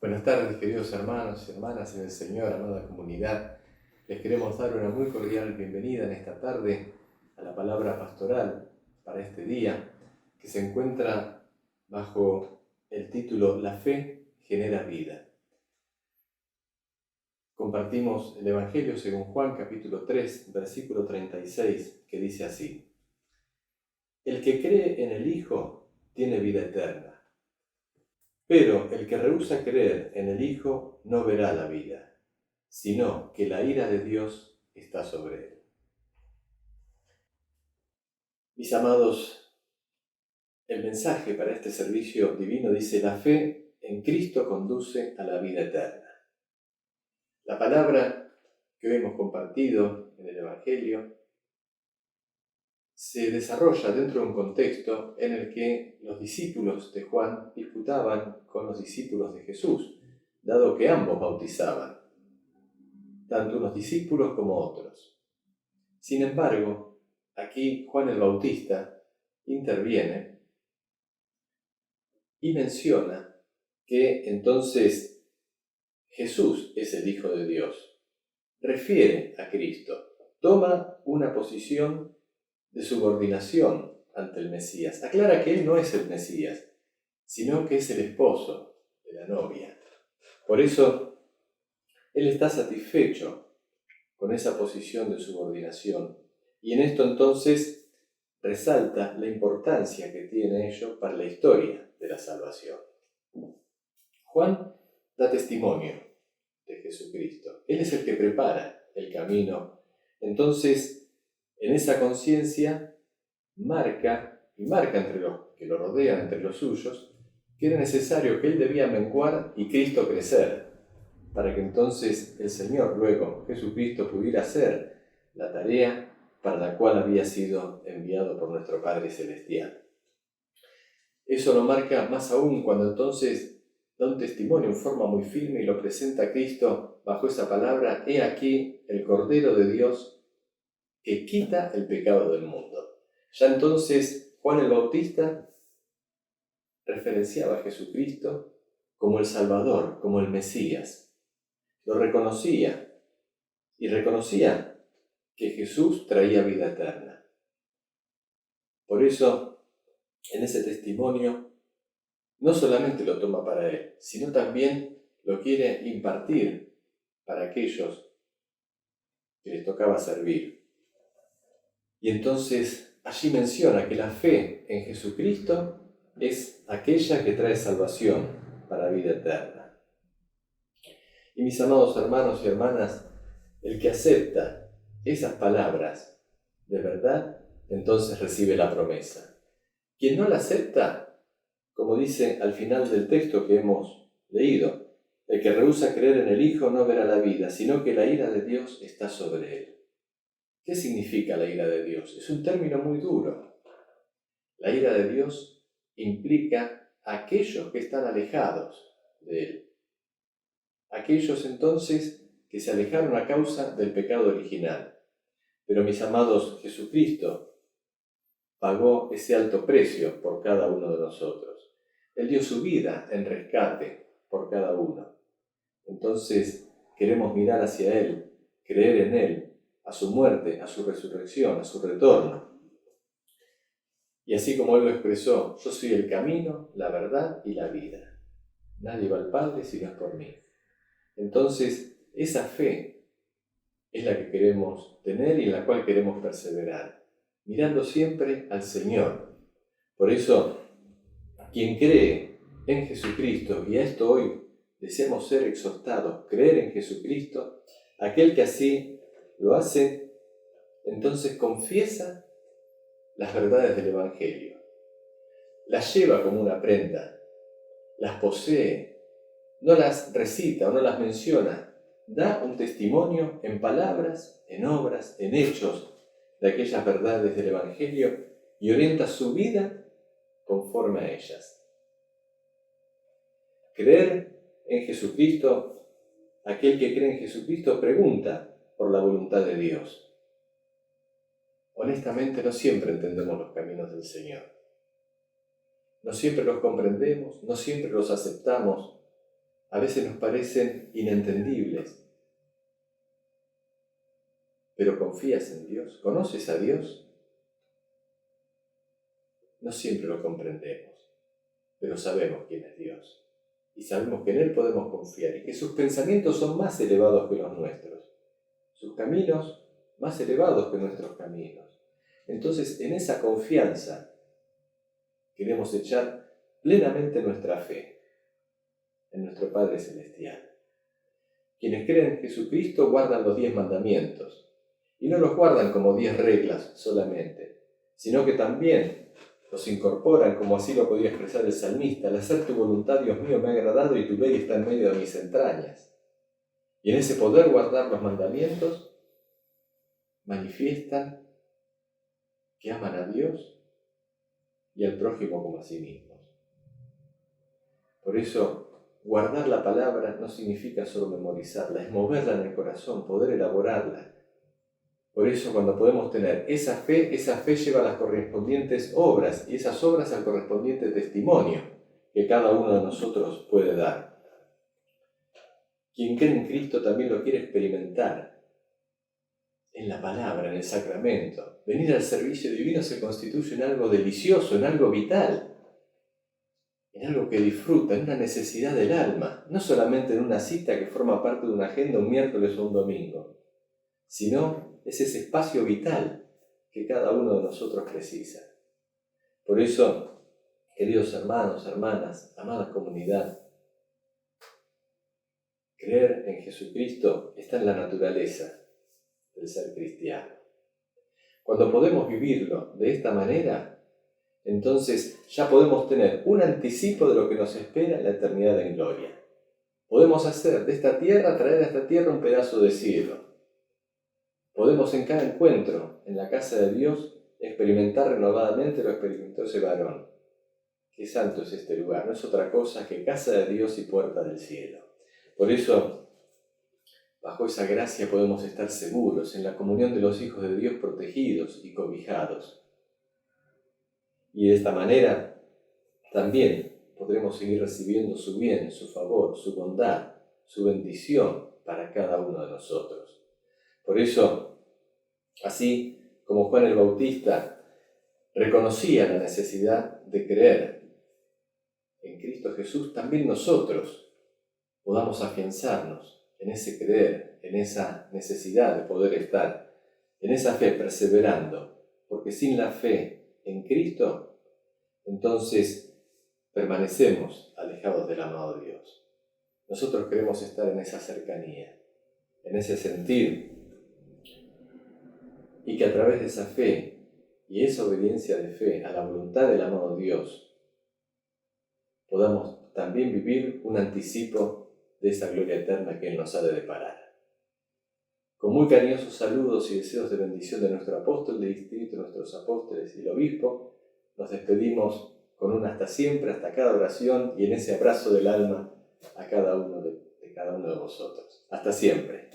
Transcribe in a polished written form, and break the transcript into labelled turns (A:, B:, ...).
A: Buenas tardes, queridos hermanos y hermanas en el Señor, amada comunidad. Les queremos dar una muy cordial bienvenida en esta tarde a la palabra pastoral para este día, que se encuentra bajo el título La fe genera vida. Compartimos el Evangelio según Juan, capítulo 3, versículo 36, que dice así: El que cree en el Hijo tiene vida eterna. Pero el que rehúsa creer en el Hijo no verá la vida, sino que la ira de Dios está sobre él. Mis amados, el mensaje para este servicio divino dice: la fe en Cristo conduce a la vida eterna. La palabra que hoy hemos compartido en el Evangelio se desarrolla dentro de un contexto en el que los discípulos de Juan disputaban con los discípulos de Jesús, dado que ambos bautizaban, tanto unos discípulos como otros. Sin embargo, aquí Juan el Bautista interviene y menciona que entonces Jesús es el Hijo de Dios. Refiere a Cristo, toma una posición de subordinación ante el Mesías. Aclara que él no es el Mesías, sino que es el esposo de la novia. Por eso, él está satisfecho con esa posición de subordinación. Y en esto entonces resalta la importancia que tiene ello para la historia de la salvación. Juan da testimonio de Jesucristo. Él es el que prepara el camino. Entonces, en esa conciencia, marca entre los que lo rodean, entre los suyos, que era necesario que él debía menguar y Cristo crecer, para que entonces el Señor, luego Jesucristo, pudiera hacer la tarea para la cual había sido enviado por nuestro Padre Celestial. Eso lo marca más aún cuando entonces da un testimonio en forma muy firme y lo presenta a Cristo bajo esa palabra: he aquí el Cordero de Dios que quita el pecado del mundo. Ya entonces Juan el Bautista referenciaba a Jesucristo como el Salvador, como el Mesías. Lo reconocía y reconocía que Jesús traía vida eterna. Por eso, en ese testimonio, no solamente lo toma para él, sino también lo quiere impartir para aquellos que les tocaba servir. Y entonces allí menciona que la fe en Jesucristo es aquella que trae salvación para vida eterna. Y mis amados hermanos y hermanas, el que acepta esas palabras de verdad, entonces recibe la promesa. Quien no la acepta, como dice al final del texto que hemos leído, el que rehúsa creer en el Hijo no verá la vida, sino que la ira de Dios está sobre él. ¿Qué significa la ira de Dios? Es un término muy duro. La ira de Dios implica a aquellos que están alejados de él. Aquellos entonces que se alejaron a causa del pecado original. Pero mis amados, Jesucristo pagó ese alto precio por cada uno de nosotros. Él dio su vida en rescate por cada uno. Entonces queremos mirar hacia Él, creer en Él, a su muerte, a su resurrección, a su retorno. Y así como Él lo expresó: yo soy el camino, la verdad y la vida. Nadie va al Padre si no es por mí. Entonces, esa fe es la que queremos tener y en la cual queremos perseverar, mirando siempre al Señor. Por eso, quien cree en Jesucristo, y a esto hoy deseamos ser exhortados, creer en Jesucristo, aquel que así lo hace, entonces confiesa las verdades del Evangelio, las lleva como una prenda, las posee, no las recita o no las menciona, da un testimonio en palabras, en obras, en hechos de aquellas verdades del Evangelio y orienta su vida conforme a ellas. Creer en Jesucristo, aquel que cree en Jesucristo pregunta por la voluntad de Dios. Honestamente, no siempre entendemos los caminos del Señor. No siempre los comprendemos, no siempre los aceptamos. a veces nos parecen inentendibles. Pero ¿confías en Dios? ¿Conoces a Dios? No siempre lo comprendemos, pero sabemos quién es Dios. Y sabemos que en Él podemos confiar y que sus pensamientos son más elevados que los nuestros. Sus caminos más elevados que nuestros caminos. Entonces, en esa confianza queremos echar plenamente nuestra fe en nuestro Padre Celestial. Quienes creen en Jesucristo guardan los 10 mandamientos, y no los guardan como 10 reglas solamente, sino que también los incorporan, como así lo podía expresar el salmista: al hacer tu voluntad, Dios mío, me ha agradado y tu ley está en medio de mis entrañas. Y en ese poder guardar los mandamientos, manifiestan que aman a Dios y al prójimo como a sí mismos. Por eso, guardar la palabra no significa solo memorizarla, es moverla en el corazón, poder elaborarla. Por eso, cuando podemos tener esa fe lleva a las correspondientes obras, y esas obras al correspondiente testimonio que cada uno de nosotros puede dar. Quien cree en Cristo también lo quiere experimentar en la palabra, en el sacramento. Venir al servicio divino se constituye en algo delicioso, en algo vital, en algo que disfruta, en una necesidad del alma, no solamente en una cita que forma parte de una agenda un miércoles o un domingo, sino es ese espacio vital que cada uno de nosotros precisa. Por eso, queridos hermanos, hermanas, amada comunidad, creer en Jesucristo está en la naturaleza del ser cristiano. Cuando podemos vivirlo de esta manera, entonces ya podemos tener un anticipo de lo que nos espera en la eternidad en gloria. Podemos hacer de esta tierra, traer a esta tierra un pedazo de cielo. Podemos en cada encuentro en la casa de Dios experimentar renovadamente lo que experimentó ese varón. Qué santo es este lugar, no es otra cosa que casa de Dios y puerta del cielo. Por eso, bajo esa gracia podemos estar seguros en la comunión de los hijos de Dios, protegidos y cobijados. Y de esta manera también podremos seguir recibiendo su bien, su favor, su bondad, su bendición para cada uno de nosotros. Por eso, así como Juan el Bautista reconocía la necesidad de creer en Cristo Jesús, también nosotros podamos afianzarnos en ese creer, en esa necesidad de poder estar, en esa fe perseverando, porque sin la fe en Cristo, entonces permanecemos alejados del amado Dios. Nosotros queremos estar en esa cercanía, en ese sentir, y que a través de esa fe y esa obediencia de fe a la voluntad del amado Dios, podamos también vivir un anticipo de esa gloria eterna que Él nos ha de deparar. Con muy cariñosos saludos y deseos de bendición de nuestro apóstol de distrito, nuestros apóstoles y el obispo, nos despedimos con un hasta siempre, hasta cada oración, y en ese abrazo del alma a cada uno de vosotros. Hasta siempre.